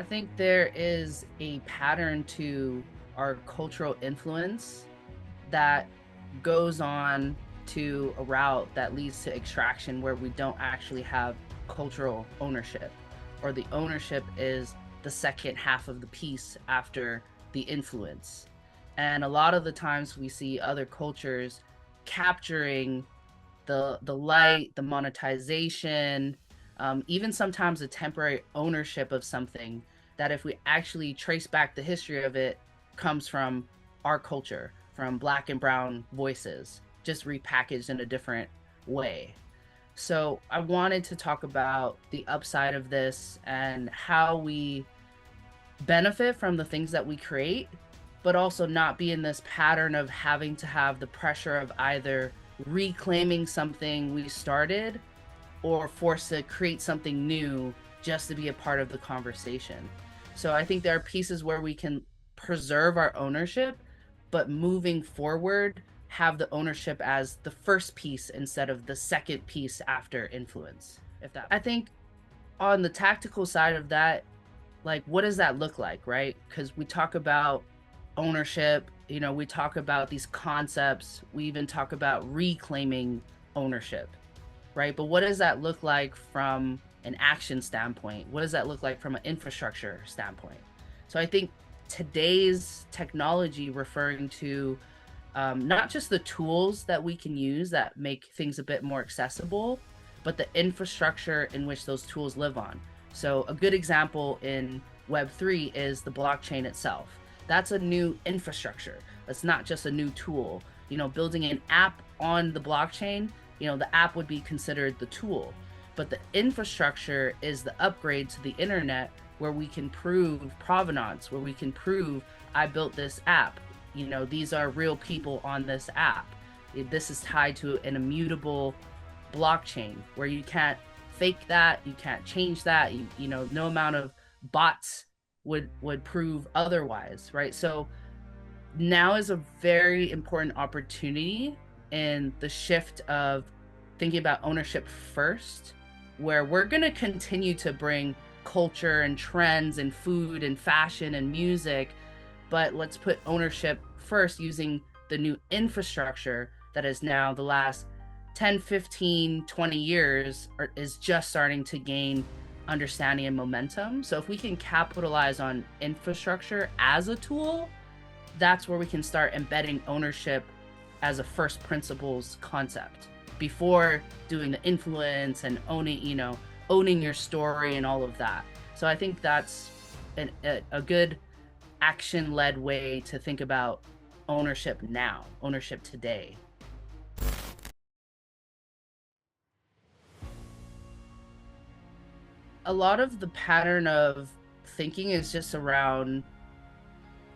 I think there is a pattern to our cultural influence that goes on to a route that leads to extraction where we don't actually have cultural ownership, or the ownership is the second half of the piece after the influence. And a lot of the times we see other cultures capturing the light, the monetization, even sometimes the temporary ownership of something that, if we actually trace back the history of it, comes from our culture, from Black and brown voices, just repackaged in a different way. So I wanted to talk about the upside of this and how we benefit from the things that we create, but also not be in this pattern of having to have the pressure of either reclaiming something we started or forced to create something new just to be a part of the conversation. So I think there are pieces where we can preserve our ownership, but moving forward, have the ownership as the first piece instead of the second piece after influence. If that, I think on the tactical side of that, like, what does that look like, right? Because we talk about ownership, we talk about these concepts, we even talk about reclaiming ownership, right? But what does that look like from an action standpoint? What does that look like from an infrastructure standpoint? So I think today's technology, referring to not just the tools that we can use that make things a bit more accessible, but the infrastructure in which those tools live on. So a good example in Web3 is the blockchain itself. That's a new infrastructure. That's not just a new tool. Building an app on the blockchain, the app would be considered the tool. But the infrastructure is the upgrade to the internet, where we can prove provenance, where we can prove I built this app. These are real people on this app. This is tied to an immutable blockchain where you can't fake that, you can't change that. No amount of bots would prove otherwise, right? So now is a very important opportunity in the shift of thinking about ownership first, where we're going to continue to bring culture and trends and food and fashion and music, but let's put ownership first using the new infrastructure that is now the last 10, 15, 20 years is just starting to gain understanding and momentum. So if we can capitalize on infrastructure as a tool, that's where we can start embedding ownership as a first principles concept before doing the influence and owning your story and all of that. So I think that's a good action-led way to think about ownership now, ownership today. A lot of the pattern of thinking is just around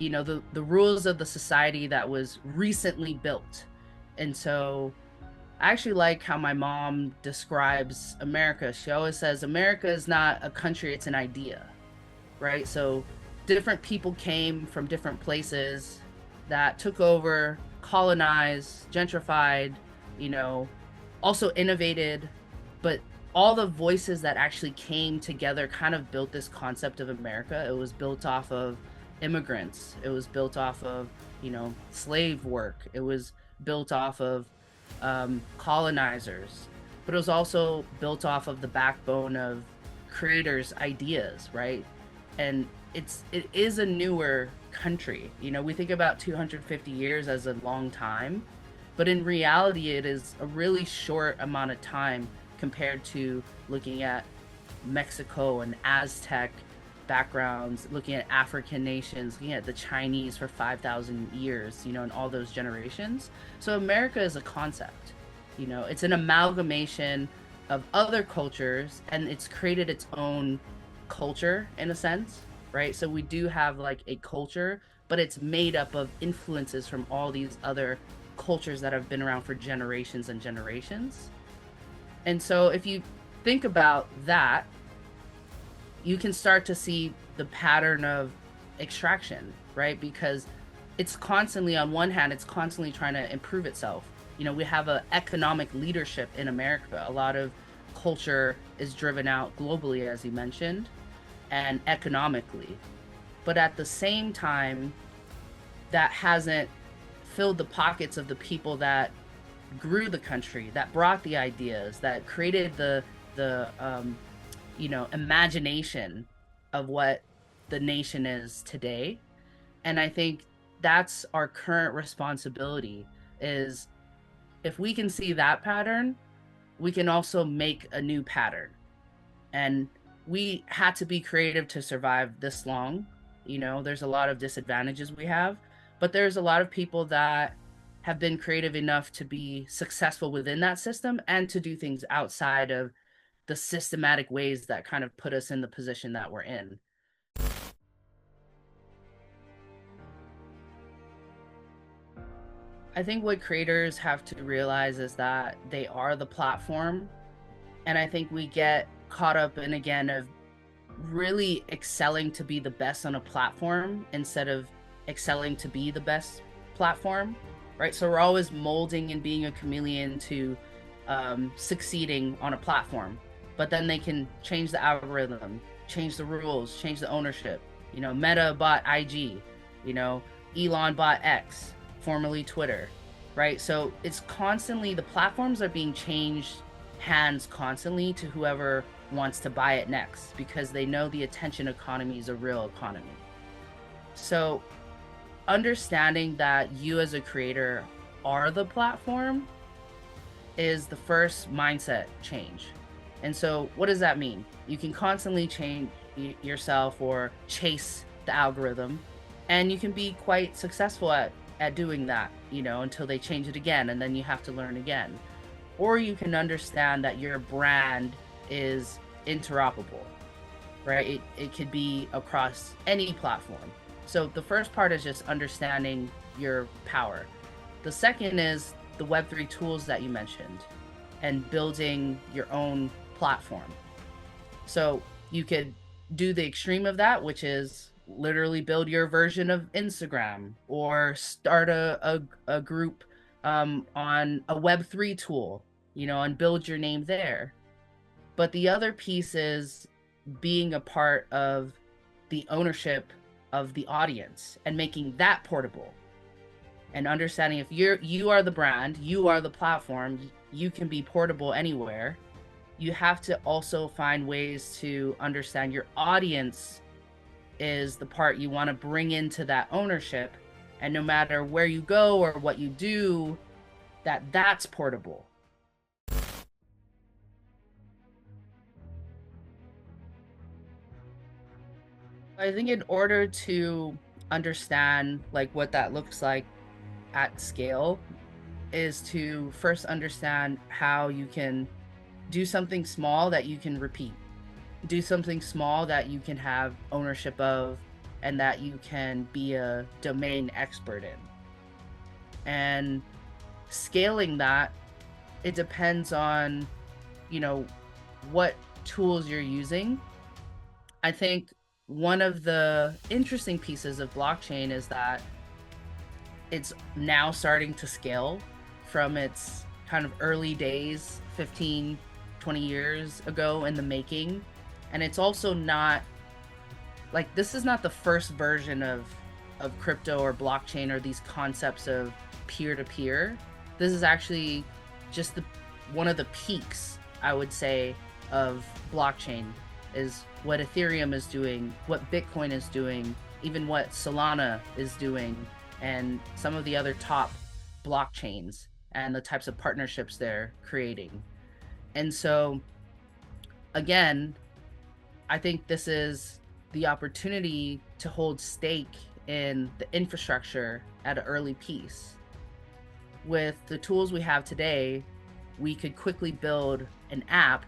the rules of the society that was recently built. And so I actually like how my mom describes America. She always says America is not a country, it's an idea, right? So different people came from different places that took over, colonized, gentrified, also innovated, but all the voices that actually came together kind of built this concept of America. It was built off of immigrants. It was built off of, slave work. It was built off of colonizers, but it was also built off of the backbone of creators' ideas, right? And it is a newer country. We think about 250 years as a long time, but in reality, it is a really short amount of time compared to looking at Mexico and Aztec backgrounds, looking at African nations, looking at the Chinese for 5,000 years, and all those generations. So America is a concept, it's an amalgamation of other cultures, and it's created its own culture in a sense, right? So we do have like a culture, but it's made up of influences from all these other cultures that have been around for generations and generations. And so if you think about that, you can start to see the pattern of extraction, right? Because it's constantly, on one hand, it's constantly trying to improve itself. We have an economic leadership in America. A lot of culture is driven out globally, as you mentioned. and economically. But at the same time, that hasn't filled the pockets of the people that grew the country, that brought the ideas, that created the imagination of what the nation is today. And I think that's our current responsibility, is if we can see that pattern, we can also make a new pattern. And we had to be creative to survive this long. There's a lot of disadvantages we have, but there's a lot of people that have been creative enough to be successful within that system and to do things outside of the systematic ways that kind of put us in the position that we're in. I think what creators have to realize is that they are the platform. And I think we get caught up in, again, of really excelling to be the best on a platform instead of excelling to be the best platform, right? So we're always molding and being a chameleon to succeeding on a platform, but then they can change the algorithm, change the rules, change the ownership. Meta bought IG, Elon bought X, formerly Twitter, right? So it's constantly, the platforms are being changed hands constantly to whoever wants to buy it next, because they know the attention economy is a real economy. So understanding that you as a creator are the platform is the first mindset change. And so what does that mean? You can constantly change yourself or chase the algorithm, and you can be quite successful at doing that, until they change it again, and then you have to learn again. Or you can understand that your brand is interoperable, right? It could be across any platform. So the first part is just understanding your power. The second is the Web3 tools that you mentioned and building your own platform. So you could do the extreme of that, which is literally build your version of Instagram, or start a group on a Web3 tool, and build your name there. But the other piece is being a part of the ownership of the audience and making that portable, and understanding if you are the brand, you are the platform, you can be portable anywhere. You have to also find ways to understand your audience is the part you want to bring into that ownership, and no matter where you go or what you do, that's portable. I think in order to understand what that looks like at scale, is to first understand how you can do something small that you can repeat, do something small that you can have ownership of, and that you can be a domain expert in. And scaling that, it depends on what tools you're using. I think one of the interesting pieces of blockchain is that it's now starting to scale from its kind of early days, 15, 20 years ago in the making. And it's also not this is not the first version of crypto or blockchain or these concepts of peer-to-peer. This is actually just one of the peaks, I would say, of blockchain, is what Ethereum is doing, what Bitcoin is doing, even what Solana is doing, and some of the other top blockchains and the types of partnerships they're creating. And so, again, I think this is the opportunity to hold stake in the infrastructure at an early piece. With the tools we have today, we could quickly build an app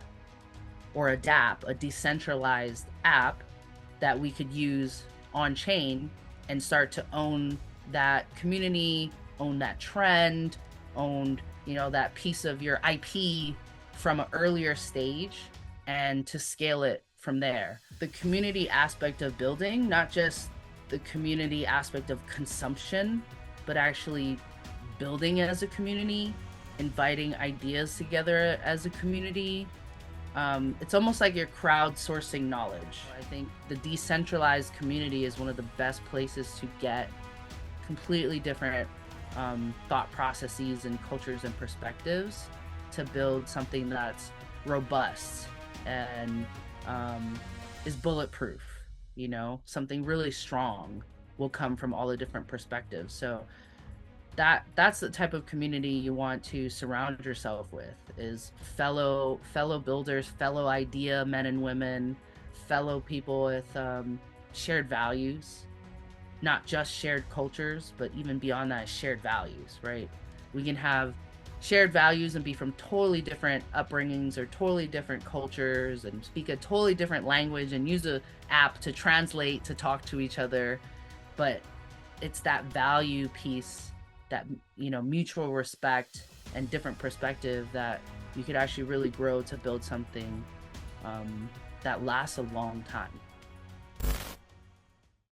or a dApp, a decentralized app that we could use on chain and start to own that community, own that trend, own that piece of your IP from an earlier stage, and to scale it from there. The community aspect of building, not just the community aspect of consumption, but actually building as a community, inviting ideas together as a community, It's almost like you're crowdsourcing knowledge. I think the decentralized community is one of the best places to get completely different thought processes and cultures and perspectives to build something that's robust and is bulletproof. You know, something really strong will come from all the different perspectives. So that's the type of community you want to surround yourself with, is fellow builders, fellow idea men and women, fellow people with shared values, not just shared cultures, but even beyond that, shared values, right? We can have shared values and be from totally different upbringings or totally different cultures and speak a totally different language and use a app to translate to talk to each other. But it's that value piece, that, you know, mutual respect and different perspective that you could actually really grow to build something that lasts a long time.